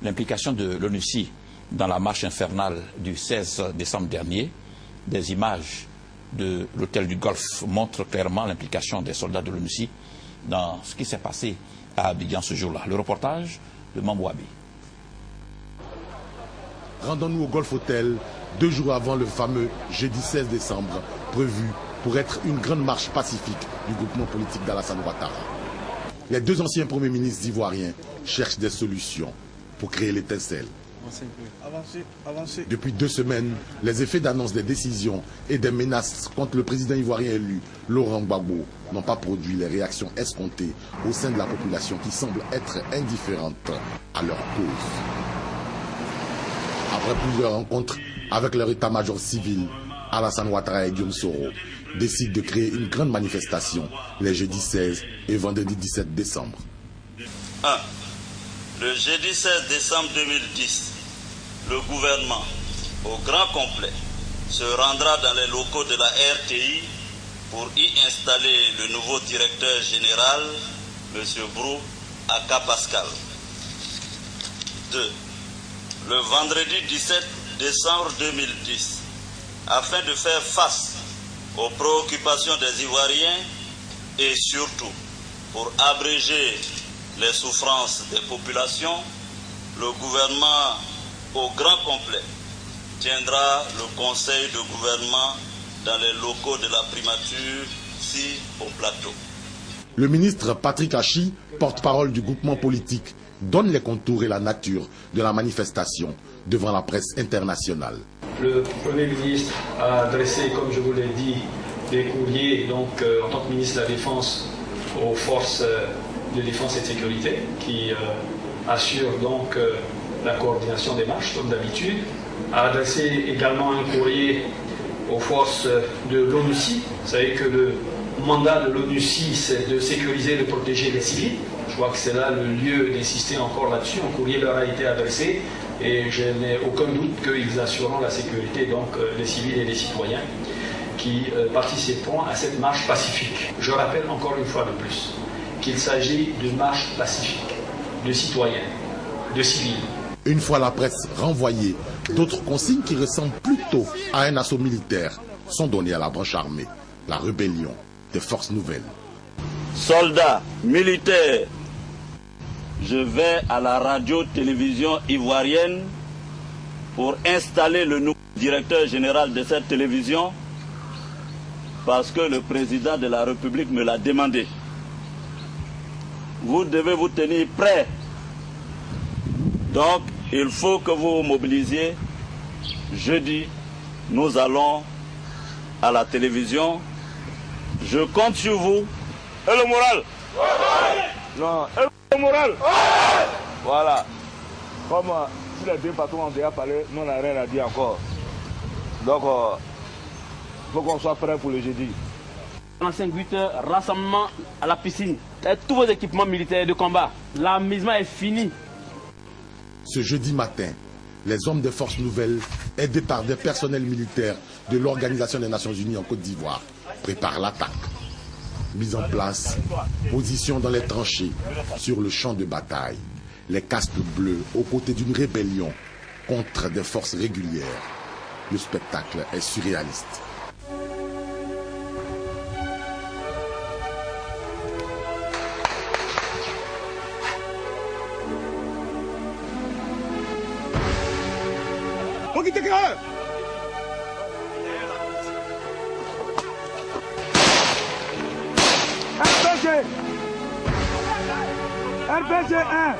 l'implication de l'ONUCI dans la marche infernale du 16 décembre dernier. Des images de l'hôtel du Golfe montrent clairement l'implication des soldats de l'ONUCI dans ce qui s'est passé à Abidjan ce jour-là. Le reportage de Mambouabi. Rendons-nous au Golf Hotel 2 jours avant le fameux jeudi 16 décembre, prévu pour être une grande marche pacifique du groupement politique d'Alassane Ouattara. Les 2 anciens premiers ministres ivoiriens cherchent des solutions pour créer l'étincelle. Depuis 2 semaines, les effets d'annonce des décisions et des menaces contre le président ivoirien élu, Laurent Gbagbo, n'ont pas produit les réactions escomptées au sein de la population qui semble être indifférente à leur cause. Après plusieurs rencontres avec leur état-major civil, Alassane Ouattara et Guillaume Soro décident de créer une grande manifestation les jeudis 16 et vendredi 17 décembre. 1. Le jeudi 16 décembre 2010, le gouvernement, au grand complet, se rendra dans les locaux de la RTI pour y installer le nouveau directeur général, M. Brou, à Cap-Pascal. 2. Le vendredi 17 décembre 2010, afin de faire face aux préoccupations des Ivoiriens et surtout pour abréger les souffrances des populations, le gouvernement au grand complet tiendra le conseil de gouvernement dans les locaux de la primature, ici au plateau. Le ministre Patrick Hachi, porte-parole du groupement politique, donne les contours et la nature de la manifestation devant la presse internationale. Le Premier ministre a adressé, comme je vous l'ai dit, des courriers en tant que ministre de la Défense aux forces de défense et de sécurité qui assurent donc la coordination des marches comme d'habitude. A adressé également un courrier aux forces de l'ONUCI. Vous savez que le mandat de l'ONUCI, c'est de sécuriser et de protéger les civils. Je crois que c'est là le lieu d'insister encore là-dessus. Un courrier leur a été adressé et je n'ai aucun doute qu'ils assureront la sécurité des civils et des citoyens qui participeront à cette marche pacifique. Je rappelle encore une fois de plus qu'il s'agit d'une marche pacifique, de citoyens, de civils. Une fois la presse renvoyée, d'autres consignes qui ressemblent plutôt à un assaut militaire sont données à la branche armée, la rébellion des forces nouvelles. Soldats, militaires, je vais à la radio-télévision ivoirienne pour installer le nouveau directeur général de cette télévision parce que le président de la République me l'a demandé. Vous devez vous tenir prêts. Donc, il faut que vous vous mobilisiez. Jeudi, nous allons à la télévision. Je compte sur vous. Et le moral? Non, et le moral? Voilà. Comme si les 2 patrons ont déjà parlé, nous n'avons rien à dire encore. Donc, il faut qu'on soit prêt pour le jeudi. En 5-8 heures, rassemblement à la piscine. Tous vos équipements militaires de combat. L'amusement est fini. Ce jeudi matin, les hommes des forces nouvelles, aidés par des personnels militaires de l'Organisation des Nations Unies en Côte d'Ivoire, préparent l'attaque. Mise en place, position dans les tranchées, sur le champ de bataille. Les casques bleus aux côtés d'une rébellion contre des forces régulières. Le spectacle est surréaliste. RPG 1.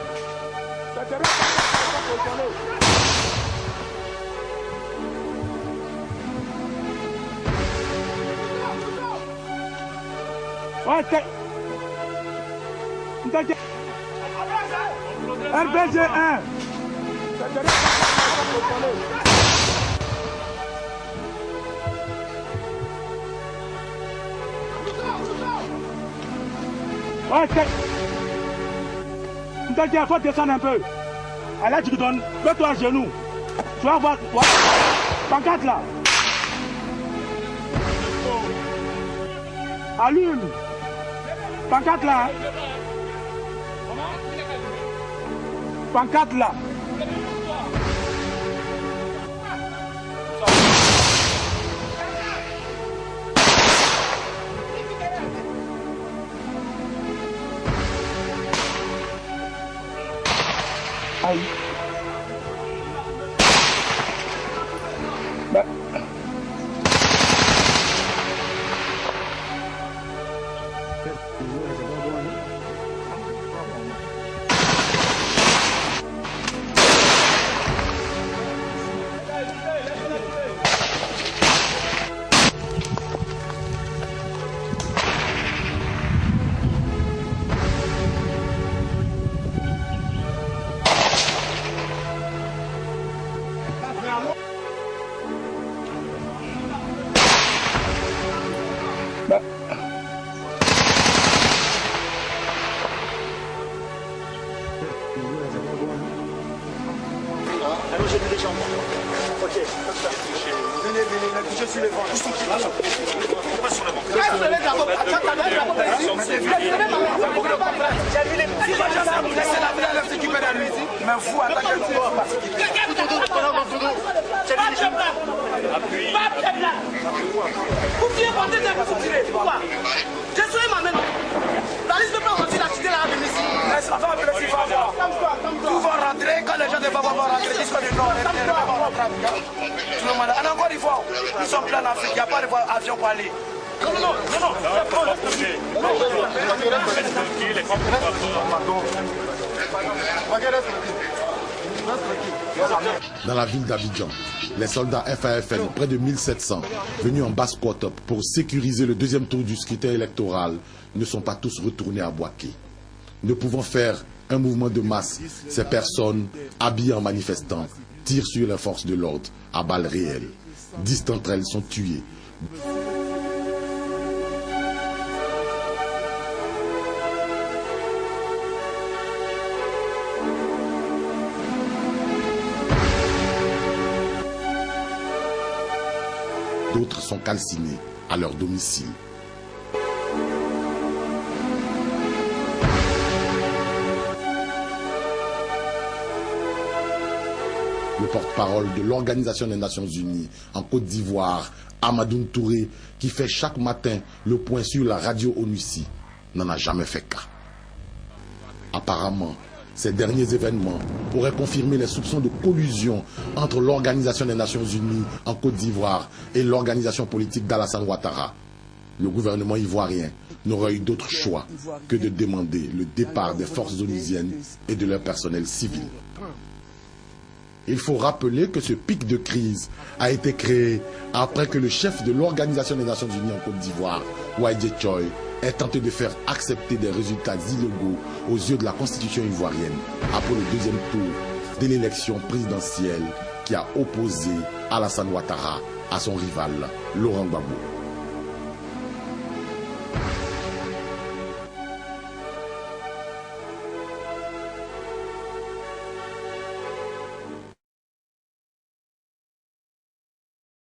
RPG 1. Il faut descendre un peu. Allez, tu te donnes. Mets-toi à genoux. Tu vas voir. Pancarte là. Allume. Pancarte là. Pancarte là. Aïe. Bah. Dans la ville d'Abidjan, les soldats FAFN, près de 1700, venus en basse-côte pour sécuriser le deuxième tour du scrutin électoral, ne sont pas tous retournés à Bouaké. Ne pouvant faire un mouvement de masse, ces personnes, habillées en manifestants, tirent sur les forces de l'ordre à balles réelles. 10 d'entre elles sont tuées. D'autres sont calcinés à leur domicile. Le porte-parole de l'Organisation des Nations Unies en Côte d'Ivoire, Amadou Touré, qui fait chaque matin le point sur la radio ONUCI, n'en a jamais fait cas. Apparemment, ces derniers événements pourraient confirmer les soupçons de collusion entre l'Organisation des Nations Unies en Côte d'Ivoire et l'organisation politique d'Alassane Ouattara. Le gouvernement ivoirien n'aurait eu d'autre choix que de demander le départ des forces onusiennes et de leur personnel civil. Il faut rappeler que ce pic de crise a été créé après que le chef de l'Organisation des Nations Unies en Côte d'Ivoire, Waïdje Choy, ait tenté de faire accepter des résultats illégaux aux yeux de la Constitution ivoirienne après le deuxième tour de l'élection présidentielle qui a opposé Alassane Ouattara à son rival Laurent Gbagbo.